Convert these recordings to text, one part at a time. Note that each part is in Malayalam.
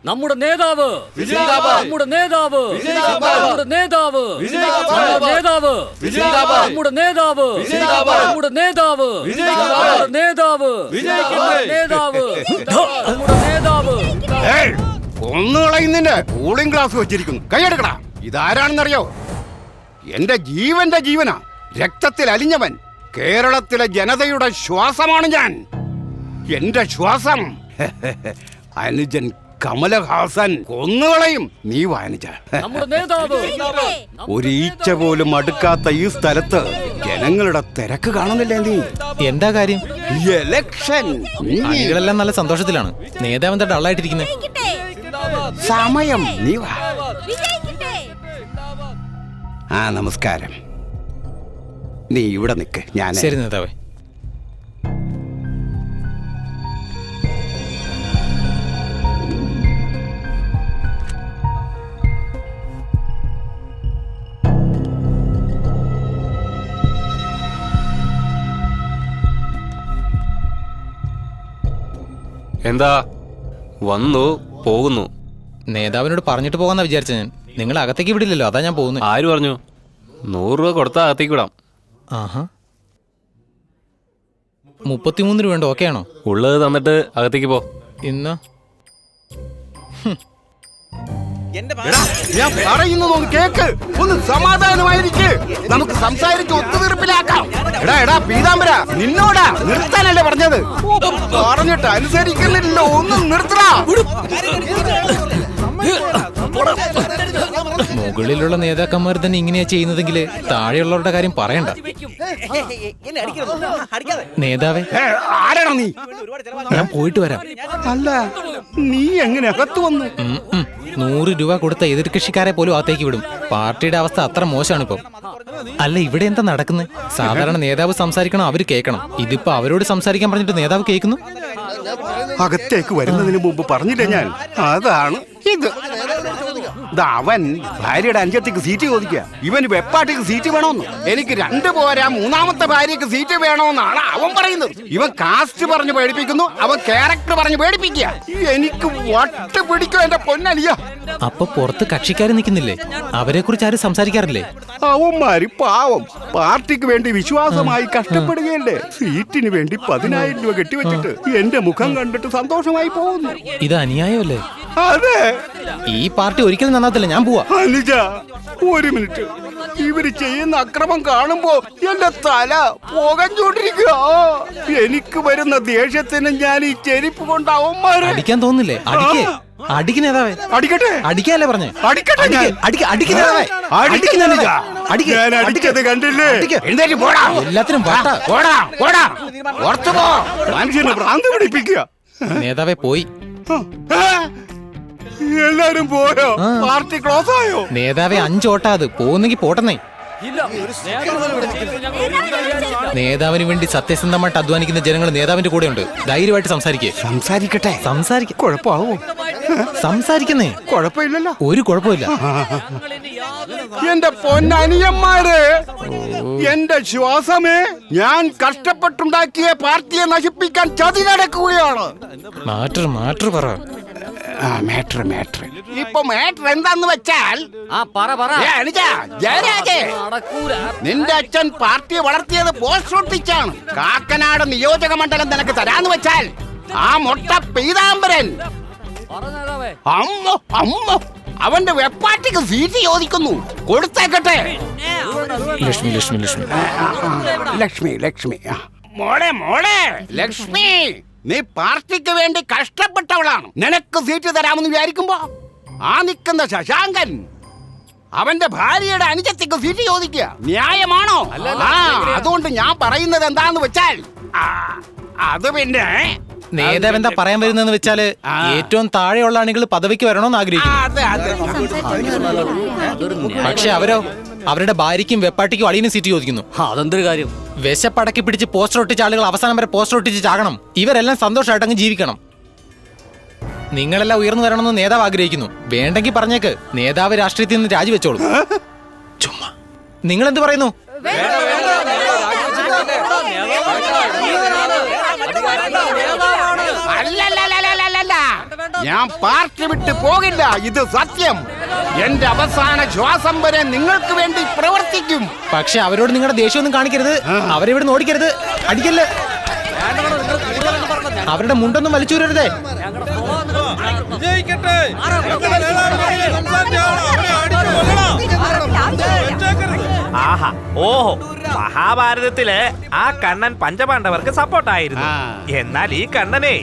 നമ്മുടെ നേതാവ് നമ്മുടെ നേതാവ് നമ്മുടെ നേതാവ് നേതാവ് നമ്മുടെ നേതാവ് നമ്മുടെ നേതാവ് നേതാവ് നേതാവ് നമ്മുടെ നേതാവ്. ഒന്നുകളയുന്നതിന്റെ കൂളിംഗ് ഗ്ലാസ് വെച്ചിരിക്കുന്നു. കൈയെടുക്കടാ. ഇതാരാണെന്നറിയോ? എന്റെ ജീവന്റെ ജീവനാ. രക്തത്തിൽ അലിഞ്ഞവൻ. കേരളത്തിലെ ജനതയുടെ ശ്വാസമാണ് ഞാൻ. എന്റെ ശ്വാസം. അനുജൻ കമലഹാസൻ കൊന്നുകളയും. നീ വാനിച്ച ഒരു ഈച്ച പോലും അടുക്കാത്ത ഈ സ്ഥലത്ത് ജനങ്ങളുടെ തിരക്ക് കാണുന്നില്ലേ? നീ എന്താ കാര്യം? എലക്ഷൻ. അണികളെല്ലാം നല്ല സന്തോഷത്തിലാണ്. നേതാവ് എന്താ ഡള്ളായിട്ടിരിക്കുന്നത്? സമയം. നീ വാ. നമസ്കാരം. നീ ഇവിടെ നിൽക്ക്. ഞാൻ ശരി നേതാവേ. എന്താ വന്നു പോകുന്നു? നേതാവിനോട് പറഞ്ഞിട്ട് പോകാന്നാ വിചാരിച്ച ഞാൻ. നിങ്ങൾ അകത്തേക്ക് വിടില്ലല്ലോ, അതാ ഞാൻ പോകുന്നത്. ആര് പറഞ്ഞു? 100 രൂപ കൊടുത്താൽ അകത്തേക്ക് വിടാം. ആഹാ, 33 രൂപ ഓക്കെ ആണോ? ഉള്ളത് തന്നിട്ട് അകത്തേക്ക് പോ. ഇന്ന് ഞാൻ പറയുന്നത് ഒന്ന് കേക്ക്. ഒന്ന് സമാധാനമായിരിക്ക്. നമുക്ക് സംസാരിച്ച് ഒത്തുതീർപ്പിലാക്കാം. എടാ പീതാംബര, നിന്നോടാ നിർത്താനല്ലേ പറഞ്ഞത്? പറഞ്ഞിട്ട് അനുസരിക്കുന്നില്ലല്ലോ. ഒന്നും നിർത്തടാ. മുകളിലുള്ള നേതാക്കന്മാർ തന്നെ ഇങ്ങനെയാ ചെയ്യുന്നതെങ്കിൽ താഴെയുള്ളവരുടെ കാര്യം പറയണ്ട. നേതാവേ, ആരാണോ നീ? ഞാൻ പോയിട്ട് വരാം. അല്ല, നീ എങ്ങനെ അകത്ത് വന്നു? 100 രൂപ കൊടുത്ത എതിർ കൃഷിക്കാരെ പോലും അകത്തേക്ക് വിടും. പാർട്ടിയുടെ അവസ്ഥ അത്ര മോശമാണ് ഇപ്പം. അല്ല, ഇവിടെ എന്താ നടക്കുന്നത്? സാധാരണ നേതാവ് സംസാരിക്കണം, അവര് കേൾക്കണം. ഇതിപ്പോ അവരോട് സംസാരിക്കാൻ പറഞ്ഞിട്ട് നേതാവ് കേൾക്കുന്നു. അകത്തേക്ക് വരുന്നതിന് മുമ്പ് പറഞ്ഞില്ലേ ഞാൻ? അതാണ് ഇത്. അവൻ ഭാര്യയുടെ അനുജത്തിക്ക് സീറ്റ് ചോദിക്കുക. ഇവന് വെപ്പാട്ടിക്ക് സീറ്റ് വേണമെന്ന്. എനിക്ക് 2 പോരാ, 3ാമത്തെ ഭാര്യക്ക് സീറ്റ് വേണമെന്നാണ് അവൻ പറയുന്നത്. ഇവൻ കാസ്റ്റ് പറഞ്ഞ് പേടിപ്പിക്കുന്നു, അവൻ ക്യാരക്ടർ പറഞ്ഞ് പേടിപ്പിക്കുക. എനിക്ക് വട്ട് പിടിക്കും എന്റെ പൊന്നലിയ. അപ്പൊ പുറത്ത് കക്ഷിക്കാര് നിൽക്കുന്നില്ലേ? അവരെ കുറിച്ച് ആരും സംസാരിക്കാറില്ലേ? അവന്മാര് പാവം പാർട്ടിക്ക് വേണ്ടി വിശ്വാസമായി കഷ്ടപ്പെടുകയല്ലേ. സീറ്റിന് വേണ്ടി 10,000 രൂപ കെട്ടിവെച്ചിട്ട് എന്റെ മുഖം കണ്ടിട്ട് സന്തോഷമായി പോകുന്നു. ഇത് അന്യായമല്ലേ? അതെ. ഈ പാർട്ടി ഒരിക്കലും നന്നാത്തില്ല. ഞാൻ പോവാ. അനുജ, 1 മിനിറ്റ്. ഇവര് ചെയ്യുന്ന അക്രമം കാണുമ്പോ എന്റെ തല പുകഞ്ഞോണ്ടിരിക്കുക. എനിക്ക് വരുന്ന ദേഷ്യത്തിന് ഞാൻ ഈ ചെരുപ്പ് കൊണ്ട് അവന്മാരെ അടിക്കാൻ തോന്നില്ലേ? അടിക്ക് നേതാവേ. അടിക്കട്ടെ. അടിക്കാല്ലേ പറഞ്ഞേ? അടിക്കട്ടെ. അടിക്കത് കണ്ടില്ലേ? എല്ലാത്തിനും മനുഷ്യനെ ഭ്രാന്ത് പിടിപ്പിക്കുക. നേതാവേ പോയി. എല്ലാരും പോയോ? പാർട്ടി ക്ലോസ് ആയോ? നേതാവേ 5 ഓട്ടാ അത്. പോകുന്നെങ്കിൽ പോട്ടെന്നേ. നേതാവിന് വേണ്ടി സത്യസന്ധമായിട്ട് അധ്വാനിക്കുന്ന ജനങ്ങൾ നേതാവിന്റെ കൂടെ ഉണ്ട്. ധൈര്യമായിട്ട് സംസാരിക്കട്ടെ. കുഴപ്പമാവോ? സംസാരിക്കുന്നേ. കുഴപ്പമില്ലല്ലോ. ഒരു കുഴപ്പമില്ല. എന്റെ പൊന്നനിയന്മാരെ, എന്റെ ശ്വാസമേ, ഞാൻ കഷ്ടപ്പെട്ടുണ്ടാക്കിയ പാർട്ടിയെ നശിപ്പിക്കാൻ ചതി നടക്കുകയാണ്. മാറ്റർ പറ. ഇപ്പൊ മാറ്റർ എന്താന്ന് വെച്ചാൽ, നിന്റെ അച്ഛൻ പാർട്ടിയെ വളർത്തിയത് പോസ്റ്റ് ഒട്ടിച്ചാണ്. കാക്കനാട് നിയോജക മണ്ഡലം നിനക്ക് തരാന്ന് വെച്ചാൽ ആ മൊട്ട പീതാംബരൻ അവന്റെ വെപ്പാട്ടിക്ക് സീറ്റ് ചോദിക്കുന്നു. കൊടുത്തേക്കട്ടെ. ലക്ഷ്മി മോളെ ലക്ഷ്മി, നീ പാർട്ടിക്ക് വേണ്ടി കഷ്ടപ്പെട്ടവളാണ്. നിനക്ക് സീറ്റ് തരാമെന്ന് വിചാരിക്കുമ്പോ ആ നിൽക്കുന്ന ശശാങ്കൻ അവന്റെ ഭാര്യയുടെ അനുജത്തിക്ക് സീറ്റ് ചോദിക്കുക. ന്യായമാണോ? അതുകൊണ്ട് ഞാൻ പറയുന്നത് എന്താന്ന് വെച്ചാൽ, അത് പിന്നെ നേതാവ് എന്താ പറയാൻ വരുന്നതെന്ന് വെച്ചാല്, ഏറ്റവും താഴെയുള്ള അണികൾ പദവിക്ക് വരണമെന്ന് ആഗ്രഹിക്കുന്നു. പക്ഷെ അവരുടെ ഭാര്യയ്ക്കും വെപ്പാട്ടിക്കും അളിയനും സീറ്റ് ചോദിക്കുന്നു. അതെന്തൊരു കാര്യം? വിശപ്പടക്കി പിടിച്ച് പോസ്റ്റർ ഒട്ടിച്ച ആളുകൾ അവസാനം വരെ പോസ്റ്റർ ഒട്ടിച്ച് ചാകണം. ഇവരെല്ലാം സന്തോഷമായിട്ട് അങ്ങ് ജീവിക്കണം. നിങ്ങളെല്ലാം ഉയർന്നു വരണമെന്ന് നേതാവ് ആഗ്രഹിക്കുന്നു. വേണ്ടെങ്കിൽ പറഞ്ഞേക്ക്, നേതാവ് രാഷ്ട്രീയത്തിൽ നിന്ന് രാജിവെച്ചോളൂ. ചുമ്മാ നിങ്ങളെന്ത് പറയുന്നു? ഞാൻ പാർട്ടി വിട്ട് പോകില്ല, ഇത് സത്യം. എന്റെ അവസാന ശ്വാസം വരെ നിങ്ങൾക്ക് വേണ്ടി പ്രവർത്തിക്കും. പക്ഷെ അവരോട് നിങ്ങളുടെ ദേഷ്യമൊന്നും കാണിക്കരുത്, അവരെവിടെ ഓടിക്കരുത്, അടിക്കല്ലേ, അവരുടെ മുണ്ടൊന്നും വലിച്ചൂരരുതേ. ആഹാ, ഓഹോ, മഹാഭാരതത്തില് ആ കണ്ണൻ പഞ്ചപാണ്ഡവർക്ക് സപ്പോർട്ടായിരുന്നു. എന്നാൽ ഈ കണ്ണനെ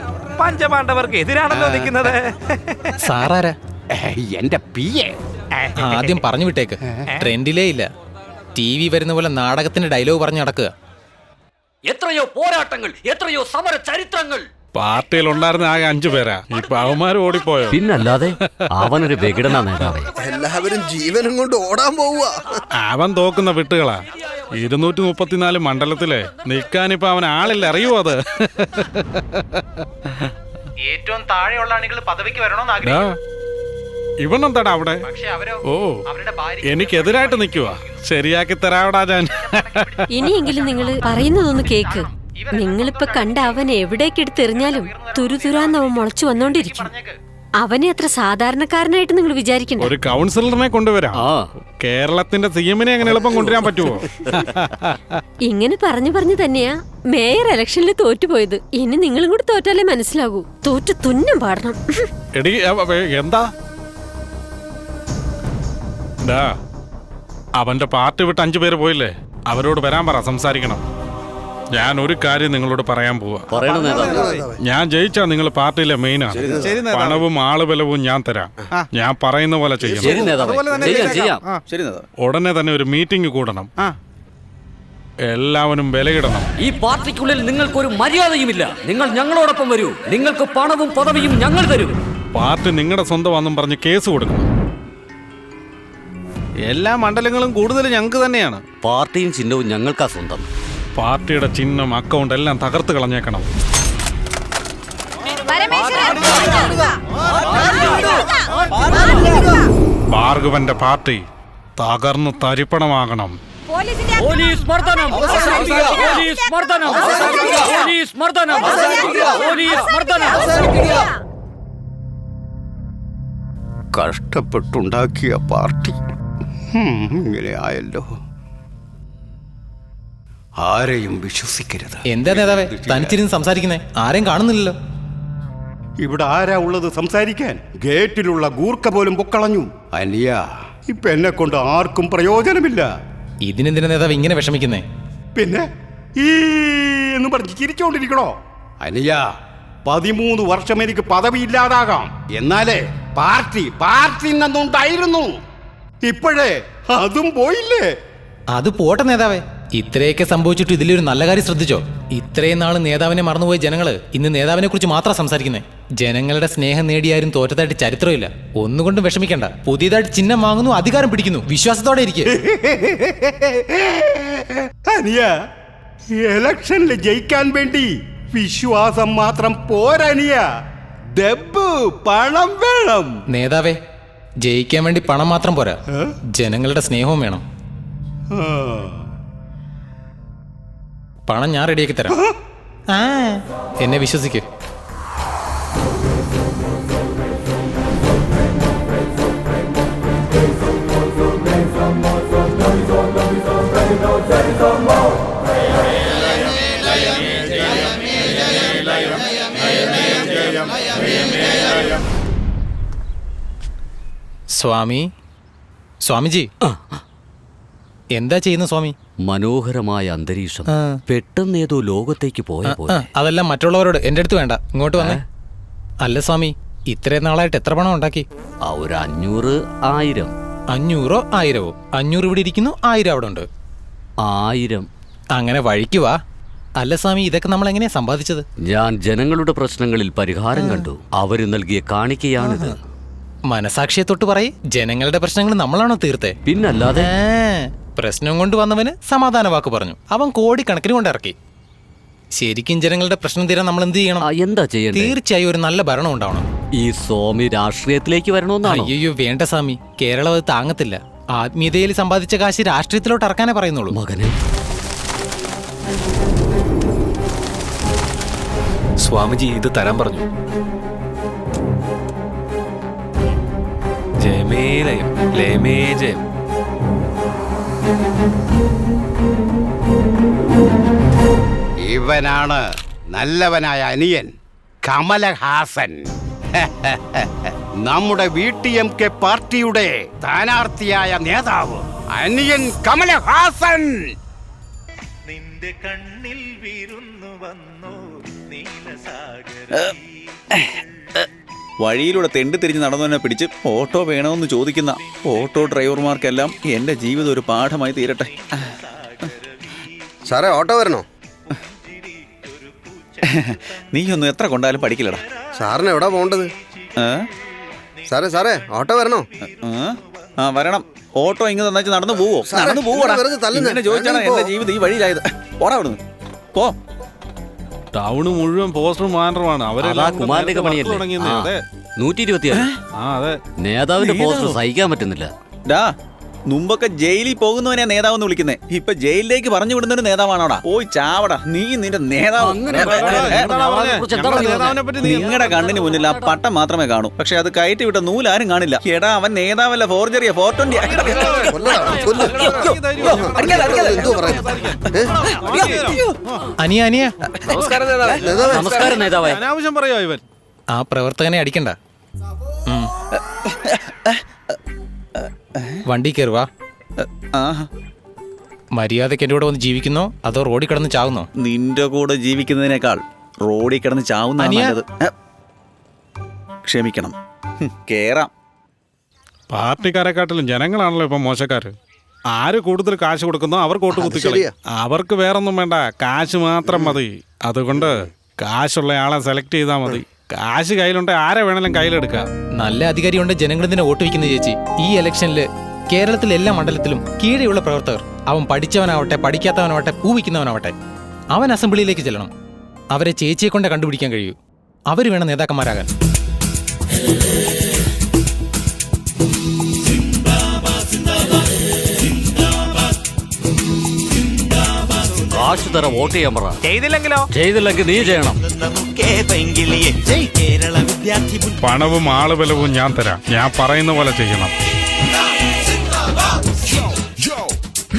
പഞ്ചപാണ്ഡവർക്ക് എതിരാണല്ലോ നിൽക്കുന്നത്. സാറാരാ? എന്റെ പിയെ. ആദ്യം പറഞ്ഞു വിട്ടേക്ക്, ട്രെൻഡിലേ ഇല്ല. TV വരുന്ന പോലെ നാടകത്തിന്റെ ഡയലോഗ് പറഞ്ഞു നടക്കുക. എത്രയോ പോരാട്ടങ്ങൾ, എത്രയോ സമര ചരിത്രങ്ങൾ. പാർട്ടിയിൽ ഉണ്ടായിരുന്ന ആകെ 5 പേരാ, ഇപ്പൊ അവന്മാര് ഓടിപ്പോയോ? പിന്നല്ലാതെ അവനൊരു വികടന നേതാവേ. എല്ലാവരും ജീവനും കൊണ്ട് ഓടാൻ പോവുക. അവൻ തോക്കുന്ന വിട്ടുകളാ. 234 മണ്ഡലത്തിലെ നിൽക്കാനിപ്പോ അവൻ ആളില്ല, അറിയോ അത്? ഏറ്റവും താഴെയുള്ള ആളുകൾ പദവിക്ക് വരണമെന്ന് ഡാ, ആഗ്രഹിക്കുന്നു. ഇവനെന്താടാ അവിടെ? പക്ഷെ അവരോ ഓ, അവരുടെ ഭാര്യ എനിക്കെതിരായിട്ട് നിൽക്കുവാ. ശരിയാക്കി തരാവടാ ഞാൻ. ഇനിയെങ്കിലും നിങ്ങൾ പറയുന്നതൊന്ന് കേക്ക്. നിങ്ങളിപ്പൊ കണ്ട അവൻ എവിടേക്ക് എടുത്തെറിഞ്ഞാലും തുരുതുരാന്ന് അവൻ മുളച്ചു വന്നോണ്ടിരിക്കും. അവനെ അത്ര സാധാരണക്കാരനായിട്ട് നിങ്ങൾ വിചാരിക്കണ്ട. ഒരു കൗൺസിലറിനെ കൊണ്ടുവരാം. കേരളത്തിന്റെ CM അങ്ങനെ എളുപ്പം കൊണ്ടുവരാൻ പറ്റുമോ? ഇങ്ങനെ പറഞ്ഞു പറഞ്ഞു തന്നെയാ മേയർ ഇലക്ഷനിൽ തോറ്റുപോയത്. ഇനി നിങ്ങളും കൂടി തോറ്റാലേ മനസ്സിലാകൂ. തോറ്റു തുന്നം പാടണം. എടി, എന്താ? ഡാ, അവന്റെ പാർട്ടി വിട്ട് 5 പേര് പോയില്ലേ, അവരോട് വരാൻ പറ, സംസാരിക്കണം. ഞാൻ ഒരു കാര്യം നിങ്ങളോട് പറയാൻ പോവാ. ഞാൻ ജയിച്ചാ നിങ്ങൾ പാർട്ടിയിലെ മെയിനാണ്. പണവും ആളുബലവും ഞാൻ തരാം. ഞാൻ പറയുന്ന പോലെ ചെയ്യണം. ഉടനെ തന്നെ ഒരു മീറ്റിംഗ് കൂടണം. എല്ലാവരും വിലയിടണം. ഈ പാർട്ടിക്കുള്ളിൽ നിങ്ങൾക്കൊരു മര്യാദയുമില്ല. നിങ്ങൾ ഞങ്ങളോടൊപ്പം വരൂ. നിങ്ങൾക്ക് പണവും പദവിയും ഞങ്ങൾ തരും. പാർട്ടി നിങ്ങളുടെ സ്വന്തമാണെന്നും പറഞ്ഞ് കേസ് കൊടുക്കണം. എല്ലാ മണ്ഡലങ്ങളും കൂടുതൽ ഞങ്ങൾക്ക് തന്നെയാണ്. പാർട്ടിയും ചിഹ്നവും ഞങ്ങൾക്കാ സ്വന്തം. പാർട്ടിയുടെ ചിഹ്നം, അക്കൗണ്ട് എല്ലാം തകർത്ത് കളഞ്ഞേക്കണം. ഭാർഗവന്റെ പാർട്ടി തകർന്നു തരിപ്പണമാകണം. പോലീസ് മർദ്ദനം, പോലീസ് മർദ്ദനം, പോലീസ് മർദ്ദനം, പോലീസ് മർദ്ദനം. കഷ്ടപ്പെട്ടുണ്ടാക്കിയ പാർട്ടി ഇങ്ങനെ ആയല്ലോ. ആരെയും വിശ്വസിക്കരുത്. എന്താ നേതാവേ തനിച്ചിരുന്ന് സംസാരിക്കുന്നേ? ആരെയും കാണുന്നില്ലല്ലോ. ഇവിടെ ആരാ ഉള്ളത് സംസാരിക്കാൻ? ഗേറ്റിലുള്ള ഗൂർക്ക പോലും പൊക്കളഞ്ഞു. അനിയ, ഇപ്പൊ എന്നെ കൊണ്ട് ആർക്കും പ്രയോജനമില്ല. ഇതിനെന്തിനാ നേതാവ് ഇങ്ങനെ വിഷമിക്കുന്നേ? പിന്നെ ഈ എന്ന് പറഞ്ഞ് ചിരിച്ചോണ്ടിരിക്കണോ? അനിയ, 13 വർഷം എനിക്ക് പദവി ഇല്ലാതാകാം. എന്നാലേ പാർട്ടി എന്നുണ്ടായിരുന്നു. ഇപ്പോഴേ അതും പോയില്ലേ? അത് പോട്ടെ നേതാവേ. ഇത്രയൊക്കെ സംഭവിച്ചിട്ട് ഇതിലൊരു നല്ല കാര്യം ശ്രദ്ധിച്ചോ? ഇത്രയും നാള് നേതാവിനെ മറന്നുപോയ ജനങ്ങള് ഇന്ന് നേതാവിനെ കുറിച്ച് മാത്രം സംസാരിക്കുന്നേ. ജനങ്ങളുടെ സ്നേഹം നേടിയാരും തോറ്റതായിട്ട് ചരിത്രമില്ല. ഒന്നുകൊണ്ടും വിഷമിക്കണ്ട. പുതിയതായിട്ട് ചിഹ്നം വാങ്ങുന്നു, അധികാരം പിടിക്കുന്നു. വിശ്വാസത്തോടെ ഇരിക്കെ. അനിയ, ഇലക്ഷനിൽ ജയിക്കാൻ വേണ്ടി വിശ്വാസം മാത്രം പോരനിയ. ഡബ്ബ്, പണം വേണം. നേതാവേ, ജയിക്കാൻ വേണ്ടി പണം മാത്രം പോരാ, ജനങ്ങളുടെ സ്നേഹവും വേണം. പണം ഞാൻ റെഡിയാക്കി തരാം. എന്നെ വിശ്വസിക്ക്. സ്വാമിജി എന്താ ചെയ്യുന്നു സ്വാമി? മനോഹരമായ അന്തരീക്ഷം. പെട്ടെന്ന് ഏതോ ലോകത്തേക്ക് പോയ പോലെ. അതെല്ലാം മറ്റുള്ളവരോട്, എന്റെ അടുത്ത് വേണ്ട. ഇങ്ങോട്ട് വന്നേ. അല്ല സ്വാമി, ഇത്രയും നാളായിട്ട് എത്ര പണം ഉണ്ടാക്കി? ഒരു 500, 1000. 500 1000? 500 ഇവിടെ ഇരിക്കുന്നു, 1000 അവിടെ ഉണ്ട്. 1000. അങ്ങനെ വഴിക്കുവാ. അല്ല സ്വാമി, ഇതൊക്കെ നമ്മൾ എങ്ങനെയാ സമ്പാദിച്ചത്? ഞാൻ ജനങ്ങളുടെ പ്രശ്നങ്ങളിൽ പരിഹാരം കണ്ടു. അവര് നൽകിയ കാണിക്കയാണിത്. മനസാക്ഷിയെ തൊട്ട് പറയ്, ജനങ്ങളുടെ പ്രശ്നങ്ങൾ നമ്മളാണോ തീർത്തേ? പിന്നല്ലാതെ. പ്രശ്നം കൊണ്ട് വന്നവന് സമാധാന വാക്ക് പറഞ്ഞു, അവൻ കോടിക്കണക്കിന് കൊണ്ടിറക്കി. ശരിക്കും ജനങ്ങളുടെ പ്രശ്നം തീരാൻ നമ്മൾ എന്ത് ചെയ്യണം? എന്താ ചെയ്യേണ്ടത്? തീർച്ചയായും ഒരു നല്ല ഭരണം ഉണ്ടാവണം. ഈ സ്വാമി രാഷ്ട്രീയത്തിലേക്ക് വരണമെന്നാണ്? അയ്യോ വേണ്ട സ്വാമി, കേരളം അത് താങ്ങത്തില്ല. ആത്മീയതയിൽ സമ്പാദിച്ച കാശ് രാഷ്ട്രീയത്തിലോട്ട് ഇറക്കാനേ പറയുന്നുള്ളൂ. മകനെ, സ്വാമിജി ഇത് തരാൻ പറഞ്ഞു. ജയമേ ലയം ലയമേ ജയം. ഇവനാണ് നല്ലവനായ അനിയൻ കമലഹാസൻ. നമ്മുടെ VTMK പാർട്ടിയുടെ സ്ഥാനാർത്ഥിയായ നേതാവ് അനിയൻ കമലഹാസൻ. നിന്റെ കണ്ണിൽ വീരുന്നു വന്നു വഴിയിലൂടെ തെണ്ടി തിരിഞ്ഞ് നടന്നവനെ പിടിച്ച് ഓട്ടോ വേണമെന്ന് ചോദിക്കുന്ന ഓട്ടോ ഡ്രൈവർമാർക്കെല്ലാം എൻ്റെ ജീവിതം ഒരു പാഠമായി തീരട്ടെ. സാറേ ഓട്ടോ വരണോ? നീയൊന്നും എത്ര കൊണ്ടാലും പഠിക്കില്ലടാ. സാറിന് എവിടാ പോണ്ടത്? സാറേ ഓട്ടോ വരണോ? ആ വരണം. ഓട്ടോ ഇങ്ങ് തന്നേച്ച് നടന്നു പോവോ? നടന്നു പോവോടാ. ഇങ്ങനെ ചോദിച്ചാണ് എൻ്റെ ജീവിതം ഈ വഴിയിലായത്. പോടാ അവിടുന്ന് പോ. ടൗണ് മുഴുവൻ പോസ്റ്ററും ബാനറുമാണ്. കുമാരന്റെ പണിയല്ലേ? 126. അതെ. നേതാവിന്റെ പോസ്റ്റർ സഹിക്കാൻ പറ്റുന്നില്ല. ഡാ മുമ്പൊക്കെ ജയിലിൽ പോകുന്നവനെ നേതാവെന്ന് വിളിക്കുന്നേ. ഇപ്പൊ ജയിലിലേക്ക് പറഞ്ഞു വിടുന്നൊരു നേതാവാണോടാ? പോയി ചാവടാ നീ നിന്റെ നേതാവ്. നിങ്ങളുടെ കണ്ണിന് മുന്നിൽ ആ പട്ടം മാത്രമേ കാണൂ. പക്ഷെ അത് കയറ്റി വിട്ട നൂലാരും കാണില്ല. എടാ അവൻ നേതാവല്ല, ഫോർജറിയാ, 420. അനിയ അനിയ നമസ്കാരം നേതാവേ. അനാവശ്യം പറയോ ഇവൻ? ആ പ്രവർത്തകനെ അടിക്കണ്ട. വണ്ടി കയറുവാ. മര്യാദയ്ക്ക് എൻ്റെ കൂടെ വന്ന് ജീവിക്കുന്നോ അതോ റോഡിൽ കിടന്ന് ചാവുന്നോ? നിന്റെ കൂടെ ജീവിക്കുന്നതിനേക്കാൾ റോഡിൽ കിടന്ന് ചാവുന്ന നല്ലത്. ക്ഷമിക്കണം, കേറാം. പാർട്ടിക്കാരെക്കാട്ടിലും ജനങ്ങളാണല്ലോ ഇപ്പൊ മോശക്കാര്. ആര് കൂടുതൽ കാശ് കൊടുക്കുന്നോ അവർ കോട്ട് കുത്തിക്കളയും. അവർക്ക് വേറൊന്നും വേണ്ട, കാശ് മാത്രം മതി. അതുകൊണ്ട് കാശുള്ള ആളെ സെലക്ട് ചെയ്താൽ മതി. കാശ് കയ്യിലുണ്ടെ ആരെ വേണേലും കയ്യിലെടുക്കാം. നല്ല അധികാരിയുണ്ട് ജനങ്ങൾ ഇതിനെ വോട്ട് വയ്ക്കുന്ന ചേച്ചി. ഈ ഇലക്ഷനിൽ കേരളത്തിലെ എല്ലാ മണ്ഡലത്തിലും കീഴെയുള്ള പ്രവർത്തകർ, അവൻ പഠിച്ചവനാവട്ടെ പഠിക്കാത്തവനാവട്ടെ പൂവിക്കുന്നവനാവട്ടെ, അവൻ അസംബ്ലിയിലേക്ക് ചെല്ലണം. അവരെ ചേച്ചിയെ കൊണ്ട് കണ്ടുപിടിക്കാൻ കഴിയൂ. അവർ വേണം നേതാക്കന്മാരാകാൻ. കാശ് തര വോട്ട് ചെയ്യാൻ പറ. ചെയ്തില്ലെങ്കിൽ നീ ചെയ്യണം. പണവും ആളുബലവും ഞാൻ തരാം. ഞാൻ പറയുന്ന പോലെ ചെയ്യണം.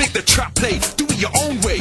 Make the trap play, do it your own way.